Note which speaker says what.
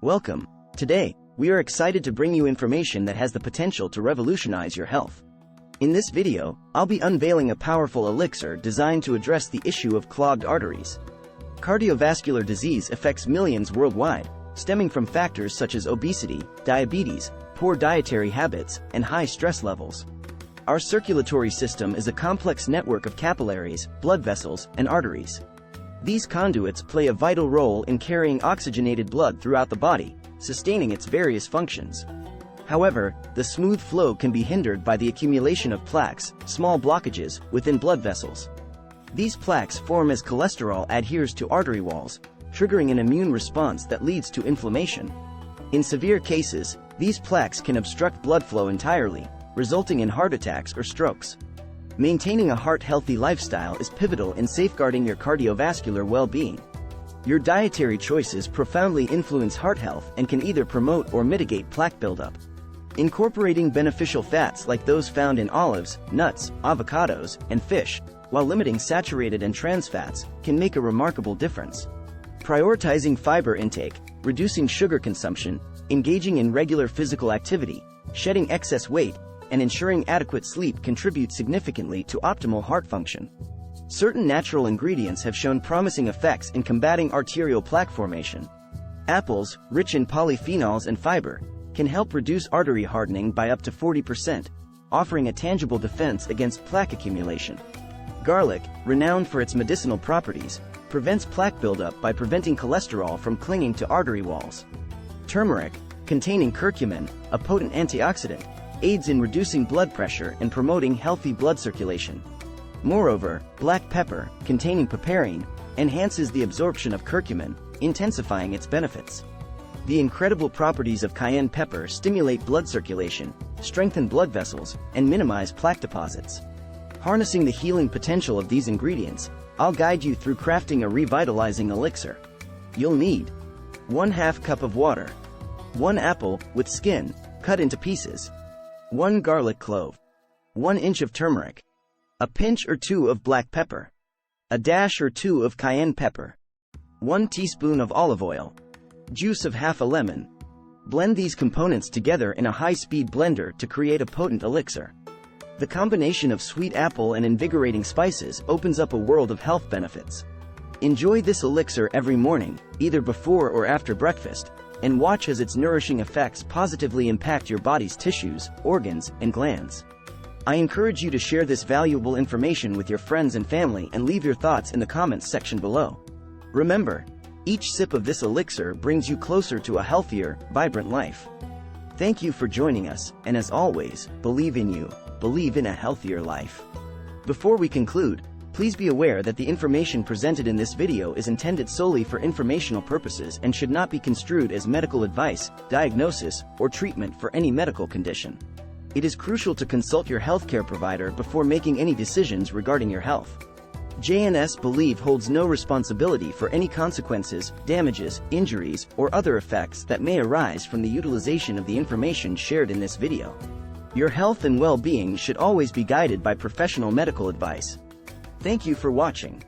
Speaker 1: Welcome. Today, we are excited to bring you information that has the potential to revolutionize your health. In this video, I'll be unveiling a powerful elixir designed to address the issue of clogged arteries. Cardiovascular disease affects millions worldwide, stemming from factors such as obesity, diabetes, poor dietary habits, and high stress levels. Our circulatory system is a complex network of capillaries, blood vessels, and arteries. These conduits play a vital role in carrying oxygenated blood throughout the body, sustaining its various functions. However, the smooth flow can be hindered by the accumulation of plaques, small blockages, within blood vessels. These plaques form as cholesterol adheres to artery walls, triggering an immune response that leads to inflammation. In severe cases, these plaques can obstruct blood flow entirely, resulting in heart attacks or strokes. Maintaining a heart-healthy lifestyle is pivotal in safeguarding your cardiovascular well-being. Your dietary choices profoundly influence heart health and can either promote or mitigate plaque buildup. Incorporating beneficial fats like those found in olives, nuts, avocados, and fish, while limiting saturated and trans fats, can make a remarkable difference. Prioritizing fiber intake, reducing sugar consumption, engaging in regular physical activity, shedding excess weight, and ensuring adequate sleep contribute significantly to optimal heart function. Certain natural ingredients have shown promising effects in combating arterial plaque formation. Apples, rich in polyphenols and fiber, can help reduce artery hardening by up to 40%, offering a tangible defense against plaque accumulation. Garlic, renowned for its medicinal properties, prevents plaque buildup by preventing cholesterol from clinging to artery walls. Turmeric, containing curcumin, a potent antioxidant, aids in reducing blood pressure and promoting healthy blood circulation. Moreover, black pepper, containing piperine, enhances the absorption of curcumin, intensifying its benefits. The incredible properties of cayenne pepper stimulate blood circulation, strengthen blood vessels, and minimize plaque deposits. Harnessing the healing potential of these ingredients, I'll guide you through crafting a revitalizing elixir. You'll need 1/2 cup of water, 1 apple, with skin, cut into pieces, 1 garlic clove, 1 inch of turmeric, a pinch or 2 of black pepper, a dash or 2 of cayenne pepper, 1 teaspoon of olive oil, juice of half a lemon. Blend these components together in a high-speed blender to create a potent elixir. The combination of sweet apple and invigorating spices opens up a world of health benefits. Enjoy this elixir every morning, either before or after breakfast, and watch as its nourishing effects positively impact your body's tissues, organs, and glands. I encourage you to share this valuable information with your friends and family and leave your thoughts in the comments section below. Remember, each sip of this elixir brings you closer to a healthier, vibrant life. Thank you for joining us, and as always, believe in you, believe in a healthier life. Before we conclude, please be aware that the information presented in this video is intended solely for informational purposes and should not be construed as medical advice, diagnosis, or treatment for any medical condition. It is crucial to consult your healthcare provider before making any decisions regarding your health. JNS-Believe holds no responsibility for any consequences, damages, injuries, or other effects that may arise from the utilization of the information shared in this video. Your health and well-being should always be guided by professional medical advice. Thank you for watching.